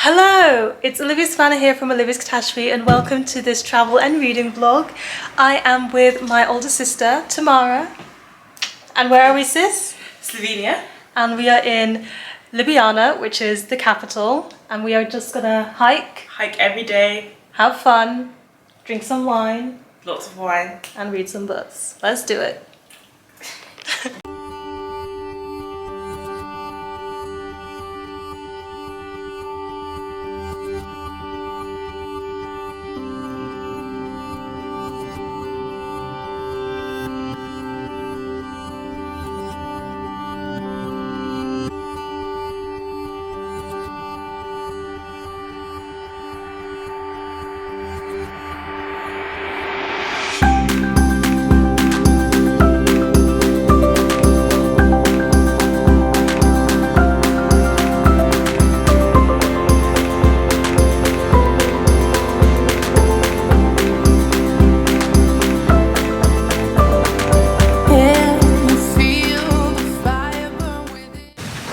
Hello, it's Olivia-Savannah here from Olivia's Catastrophe and welcome to this travel and reading vlog. I am with my older sister, Tamara. And where are we, sis? Slovenia. And we are in Ljubljana, which is the capital. And we are just gonna hike. Hike every day. Have fun, drink some wine. Lots of wine. And read some books. Let's do it.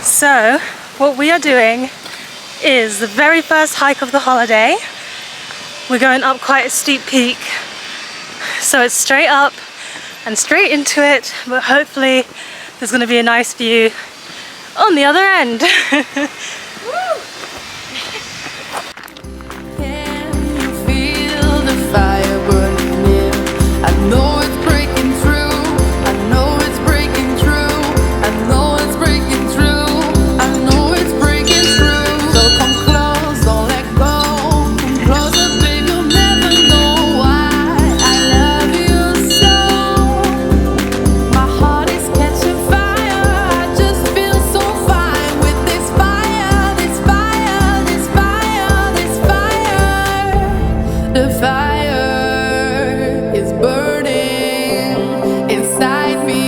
So, what we are doing is the very first hike of the holiday. We're going up quite a steep peak, so it's straight up and straight into it, but hopefully there's going to be a nice view on the other end. Can you feel the fire burning near? I know it's breaking through. I know it's breaking through. I know it's breaking through. I know it's breaking through. So come close, don't let go. Come closer, babe, you'll never know why I love you so. My heart is catching fire. I just feel so fine with this fire, this fire, this fire, this fire. The fire is burning inside me.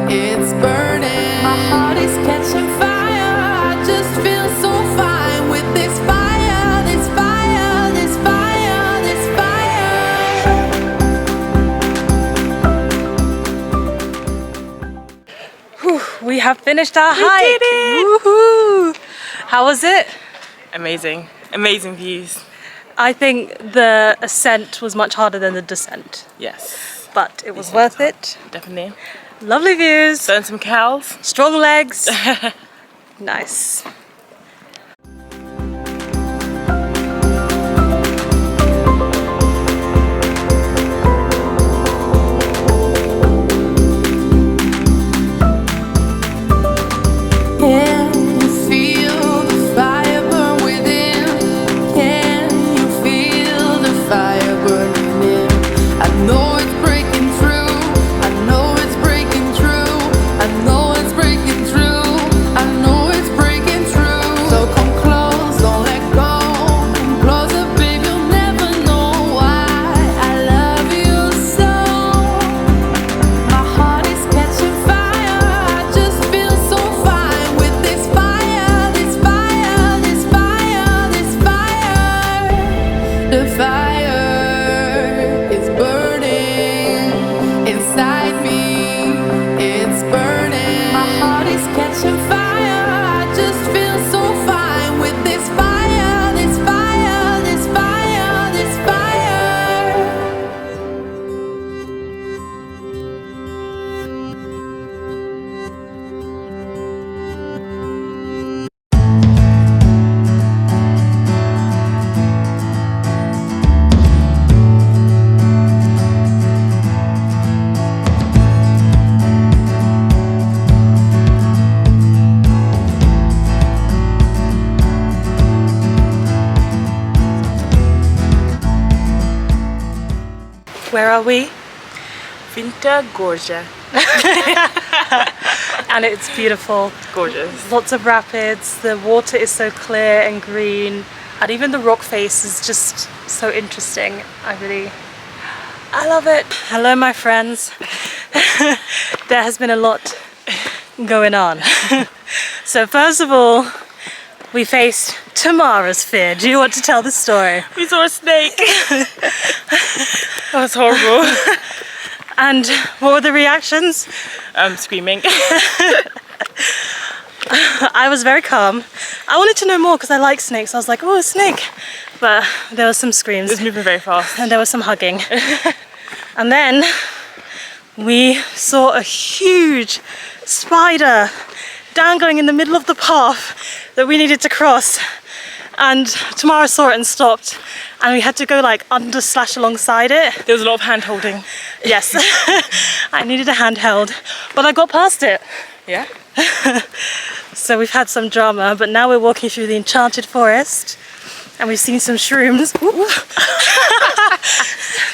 It's burning. My heart is catching fire. I just feel so fine with this fire, this fire, this fire, this fire. Whew, we have finished our hike. did it! Woohoo! How was it? Amazing. Amazing views. I think the ascent was much harder than the descent, Yes. but it was worth it. Definitely. Lovely views, Burn some cows. strong legs. Nice. Can you feel the fire burn within? Can you feel the fire burning in? I know it's breaking through. I know it's breaking through. I know it's breaking through. I know it's breaking through. So come close, don't let go. Come closer, babe, you'll never know why I love you so. My heart is catching fire. I just feel so fine with this fire, this fire, this fire, this fire. The fire is burning inside me. It's burning. My heart is catching fire. I just feel so fine with this fire, this fire, this fire, this fire. Where are we? Vinta Gorja. And it's beautiful. Gorgeous. Lots of rapids. The water is so clear and green. And even the rock face is just so interesting. I love it. Hello, my friends. There has been a lot going on. So first of all, we faced Tamara's fear. Do you want to tell the story? We saw a snake. That was horrible. And what were the reactions? Screaming. I was very calm. I wanted to know more because I like snakes. I was like, oh, a snake. But there was some screams. It's moving very fast. And there was some hugging. And then we saw a huge spider dangling in the middle of the path that we needed to cross. And Tamara saw it and stopped. And we had to go like under / alongside it. There was a lot of hand holding. Yes. I needed a handheld. But I got past it. Yeah? So we've had some drama, but now we're walking through the enchanted forest. And we've seen some shrooms.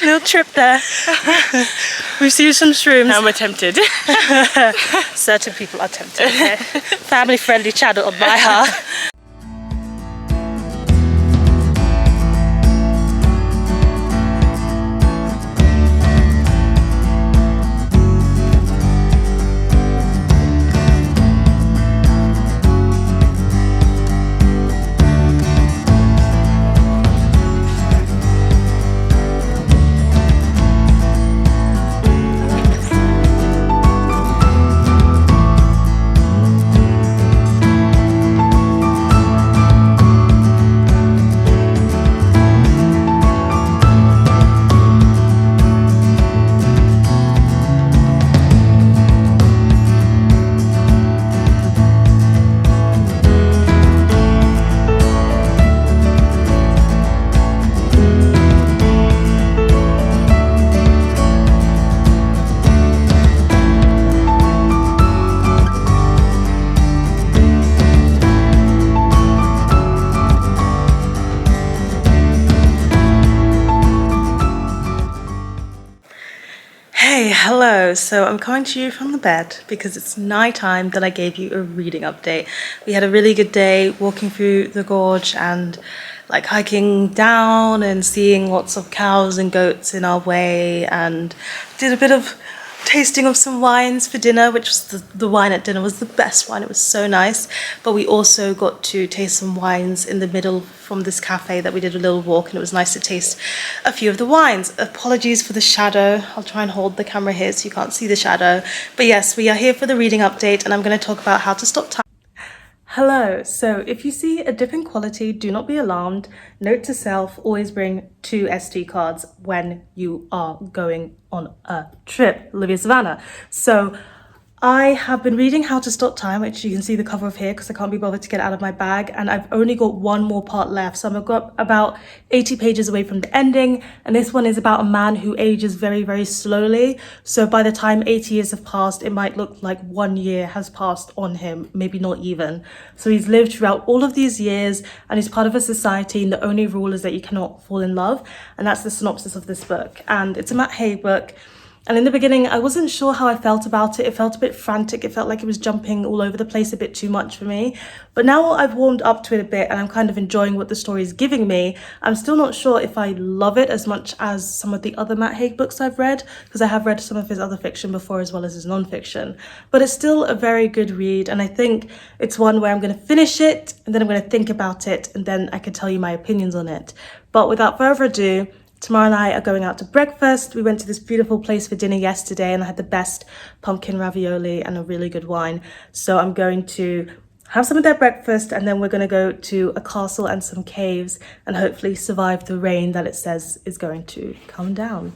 Little trip there. We've seen some shrooms. Now we're tempted. Certain people are tempted. Okay? Family friendly channel on my half. Hello, so I'm coming to you from the bed because it's night time that I gave you a reading update. We had a really good day walking through the gorge and like hiking down and seeing lots of cows and goats in our way, and did a bit of tasting of some wines for dinner, which was the wine at dinner was the best wine. It was so nice. But we also got to taste some wines in the middle from this cafe that we did a little walk, and it was nice to taste a few of the wines. Apologies for the shadow. I'll try and hold the camera here so you can't see the shadow. But yes, we are here for the reading update, and I'm going to talk about how to stop time. Hello, so if you see a dip in quality, do not be alarmed. Note to self, always bring 2 SD cards when you are going on a trip. Olivia-Savannah. So I have been reading How to Stop Time, which you can see the cover of here because I can't be bothered to get it out of my bag, and I've only got one more part left. So I've got about 80 pages away from the ending, and this one is about a man who ages very, very slowly. So by the time 80 years have passed, it might look like 1 year has passed on him, maybe not even. So he's lived throughout all of these years, and he's part of a society, and the only rule is that you cannot fall in love. And that's the synopsis of this book. And it's a Matt Haig book. And in the beginning, I wasn't sure how I felt about it. It felt a bit frantic. It felt like it was jumping all over the place a bit too much for me. But now I've warmed up to it a bit and I'm kind of enjoying what the story is giving me. I'm still not sure if I love it as much as some of the other Matt Haig books I've read, because I have read some of his other fiction before as well as his non-fiction. But it's still a very good read, and I think it's one where I'm going to finish it and then I'm going to think about it, and then I can tell you my opinions on it. But without further ado, Tamara and I are going out to breakfast. We went to this beautiful place for dinner yesterday and I had the best pumpkin ravioli and a really good wine. So I'm going to have some of their breakfast, and then we're going to go to a castle and some caves and hopefully survive the rain that it says is going to come down.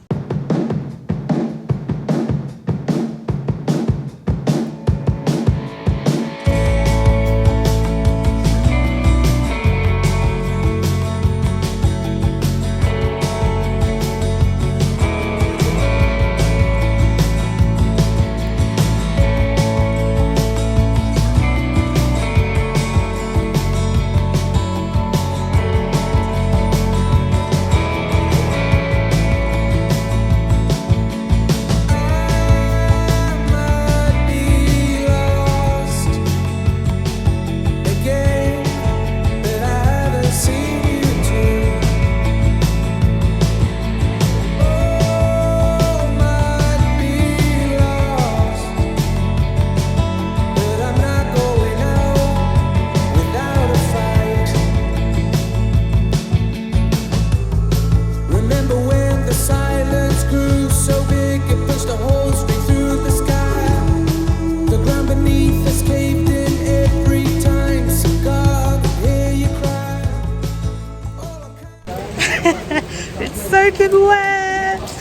soaking wet.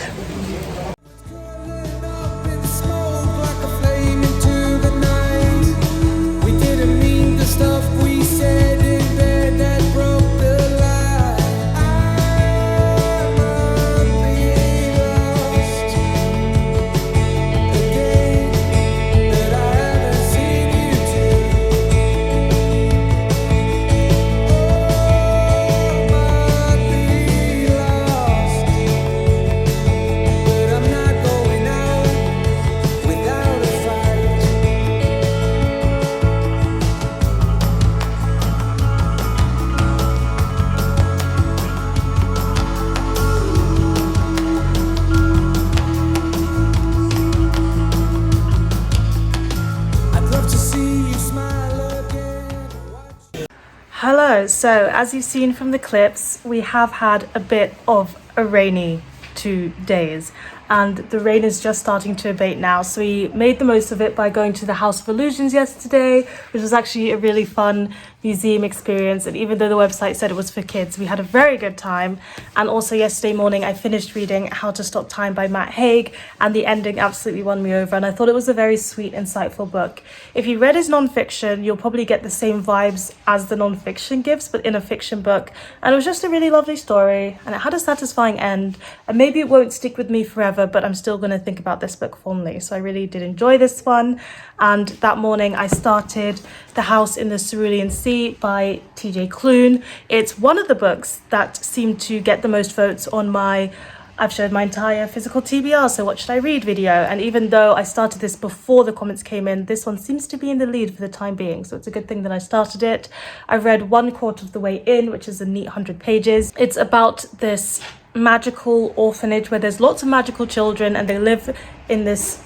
Hello, so as you've seen from the clips, we have had a bit of a rainy 2 days and the rain is just starting to abate now, so we made the most of it by going to the House of Illusions yesterday, which was actually a really fun museum experience, and even though the website said it was for kids, we had a very good time. And also yesterday morning I finished reading How to Stop Time by Haig, and the ending absolutely won me over, and I thought it was a very sweet, insightful book. If you read his non-fiction, you'll probably get the same vibes as the non-fiction gives, but in a fiction book, and it was just a really lovely story, and it had a satisfying end, and maybe it won't stick with me forever, but I'm still going to think about this book fondly. So I really did enjoy this one. And that morning I started The House in the Cerulean Sea by TJ Klune. It's one of the books that seemed to get the most votes on my I've showed my entire physical TBR, so what should I read video, and even though I started this before the comments came in, this one seems to be in the lead for the time being, so it's a good thing that I started it. I've read 1/4 of the way in, which is a neat 100 pages. It's about this magical orphanage where there's lots of magical children and they live in this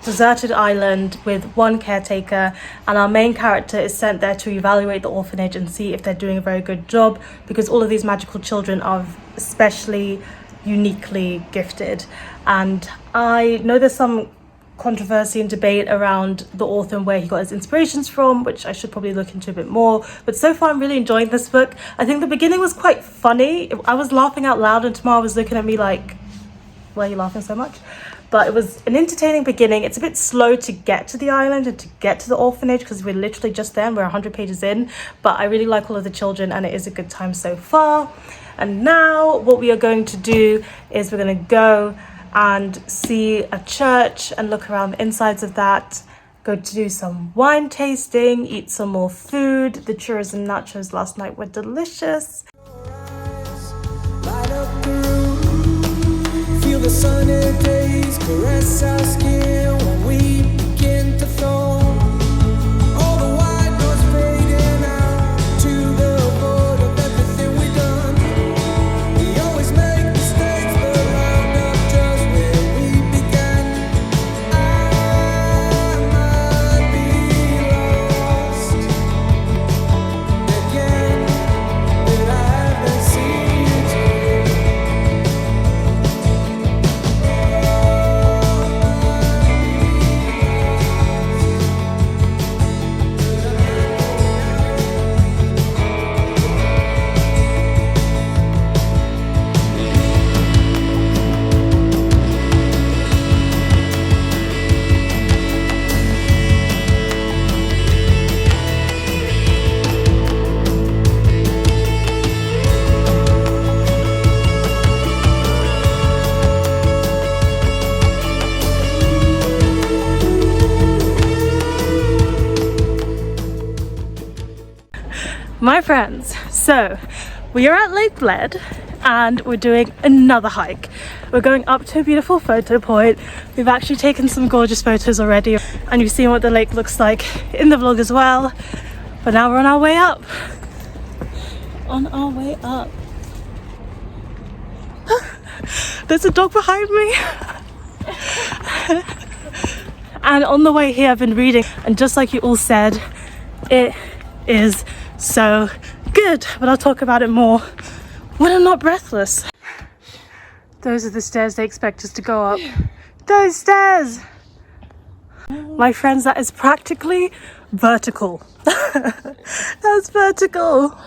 deserted island with one caretaker, and our main character is sent there to evaluate the orphanage and see if they're doing a very good job, because all of these magical children are especially uniquely gifted. And I know there's some controversy and debate around the author and where he got his inspirations from, which I should probably look into a bit more, but so far I'm really enjoying this book. I think the beginning was quite funny. I was laughing out loud and Tamara was looking at me like, why are you laughing so much? But it was an entertaining beginning. It's a bit slow to get to the island and to get to the orphanage because we're literally just there and we're 100 pages in, but I really like all of the children and it is a good time so far. And now what we are going to do is we're going to go and see a church and look around the insides of that, go to do some wine tasting, eat some more food. The churros and nachos last night were delicious. Light up the room, feel the sunny days caress our skin when we begin to flow. All the white noise fading out to the void of everything we've done. We always make mistakes, but round up just where we began. I might be lost again, but I haven't seen you too. My friends, so we are at Lake Bled and we're doing another hike. We're going up to a beautiful photo point. We've actually taken some gorgeous photos already and you've seen what the lake looks like in the vlog as well. But now we're on our way up. On our way up. There's a dog behind me. And on the way here I've been reading, and just like you all said, it is so good, but I'll talk about it more when I'm not breathless. Those are the stairs they expect us to go up. Those stairs! My friends, that is practically vertical. That's vertical.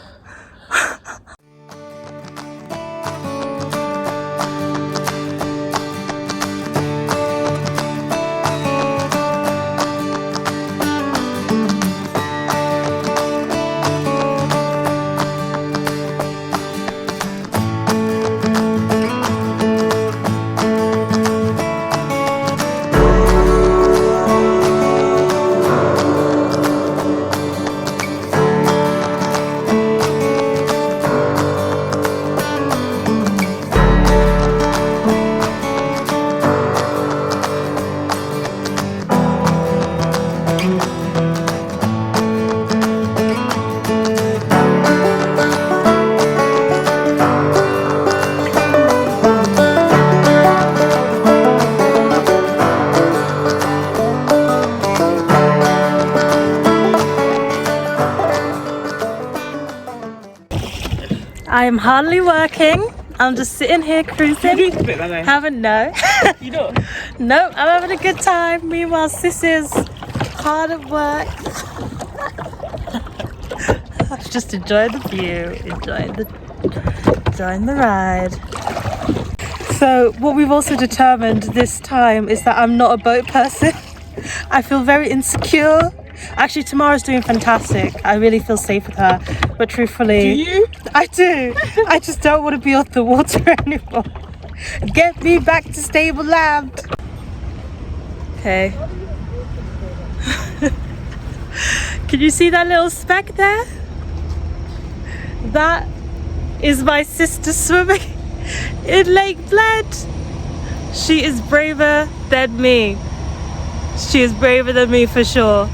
I am hardly working. I'm just sitting here cruising. You drink a bit, by the way. Haven't, no. You don't? No, I'm having a good time. Meanwhile, sis is hard at work. Just enjoying the view, enjoying the ride. So what we've also determined this time is that I'm not a boat person. I feel very insecure. Actually, Tamara's doing fantastic. I really feel safe with her. But truthfully... Do you? I do. I just don't want to be off the water anymore. Get me back to stable land. Okay. Can you see that little speck there? That is my sister swimming in Lake Bled. She is braver than me. She is braver than me for sure.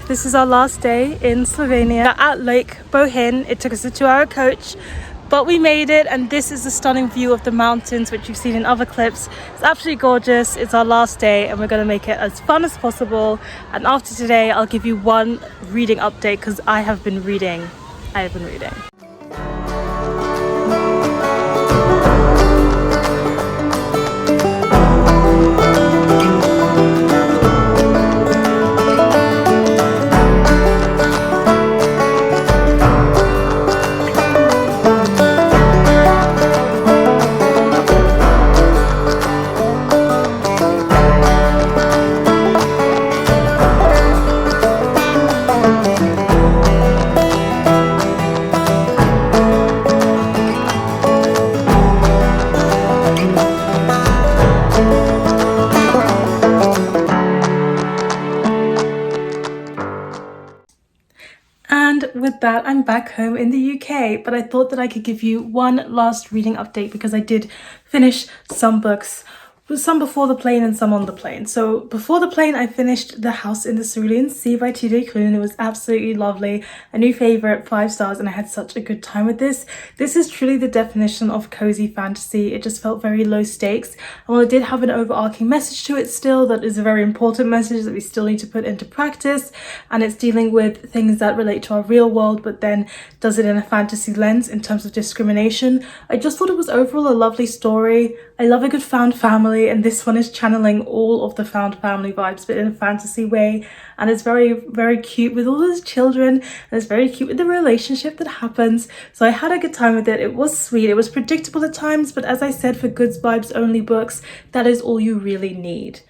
This is our last day in Slovenia at Lake Bohin. It took us a 2-hour coach, but we made it, and this is the stunning view of the mountains which you've seen in other clips. It's absolutely gorgeous. It's our last day and we're going to make it as fun as possible, and after today I'll give you one reading update because I have been reading. With that, I'm back home in the UK, but I thought that I could give you one last reading update because I did finish some books, some before the plane and some on the plane. So before the plane, I finished The House in the Cerulean Sea by TJ Klune. It was absolutely lovely, a new favorite, 5 stars, and I had such a good time with this. This is truly the definition of cozy fantasy. It just felt very low stakes, and while it did have an overarching message to it still, that is a very important message that we still need to put into practice, and it's dealing with things that relate to our real world, but then does it in a fantasy lens in terms of discrimination. I just thought it was overall a lovely story. I love a good found family, and this one is channeling all of the found family vibes but in a fantasy way, and it's very, very cute with all those children, and it's very cute with the relationship that happens. So I had a good time with it. It was sweet, it was predictable at times, but as I said, for good vibes only books, that is all you really need.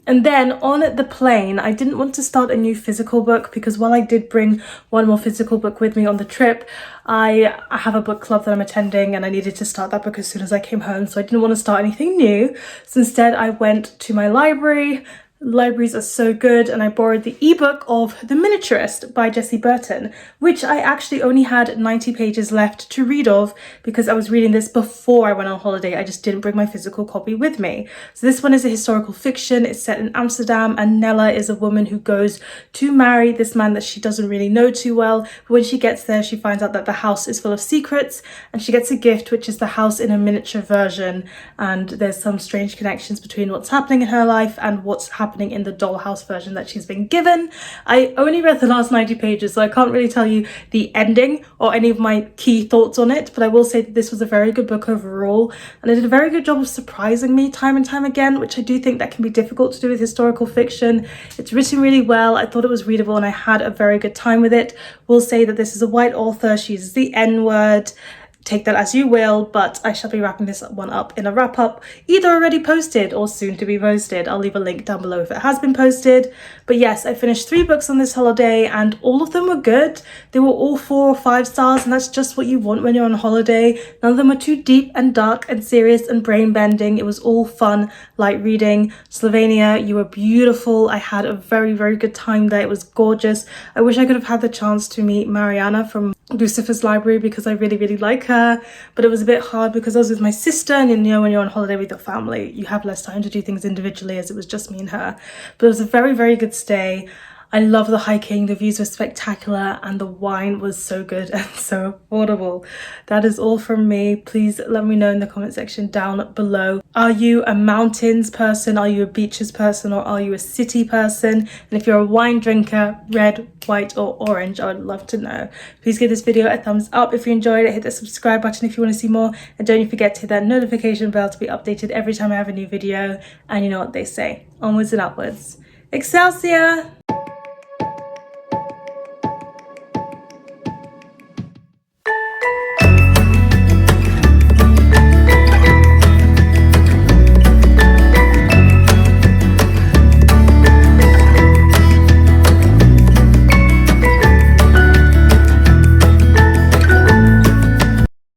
And then on the plane, I didn't want to start a new physical book because while I did bring one more physical book with me on the trip, I have a book club that I'm attending and I needed to start that book as soon as I came home. So I didn't want to start anything new. So instead I went to my library. Libraries are so good, and I borrowed the ebook of The Miniaturist by Jessie Burton, which I actually only had 90 pages left to read of because I was reading this before I went on holiday. I just didn't bring my physical copy with me. So this one is a historical fiction. It's set in Amsterdam, and Nella is a woman who goes to marry this man that she doesn't really know too well. But when she gets there, she finds out that the house is full of secrets, and she gets a gift, which is the house in a miniature version, and there's some strange connections between what's happening in her life and what's happening in the dollhouse version that she's been given. I only read the last 90 pages, so I can't really tell you the ending or any of my key thoughts on it, but I will say that this was a very good book overall, and it did a very good job of surprising me time and time again, which I do think that can be difficult to do with historical fiction. It's written really well. I thought it was readable and I had a very good time with it. Will say that this is a white author. She uses the N-word. take that as you will, but I shall be wrapping this one up in a wrap up, either already posted or soon to be posted. I'll leave a link down below if it has been posted. But yes, I finished 3 books on this holiday and all of them were good. They were all 4 or 5 stars, and that's just what you want when you're on holiday. None of them were too deep and dark and serious and brain bending. It was all fun, light reading. Slovenia, you were beautiful. I had a very, very good time there. It was gorgeous. I wish I could have had the chance to meet Mariana from Lucifer's Library because I really, really like her, but it was a bit hard because I was with my sister, and you know when you're on holiday with your family you have less time to do things individually, as it was just me and her. But it was a very, very good stay. I love the hiking, the views were spectacular, and the wine was so good and so affordable. That is all from me. Please let me know in the comment section down below. Are you a mountains person? Are you a beaches person? Or are you a city person? And if you're a wine drinker, red, white or orange, I would love to know. Please give this video a thumbs up if you enjoyed it. Hit the subscribe button if you want to see more. And don't forget to hit that notification bell to be updated every time I have a new video. And you know what they say, onwards and upwards. Excelsior!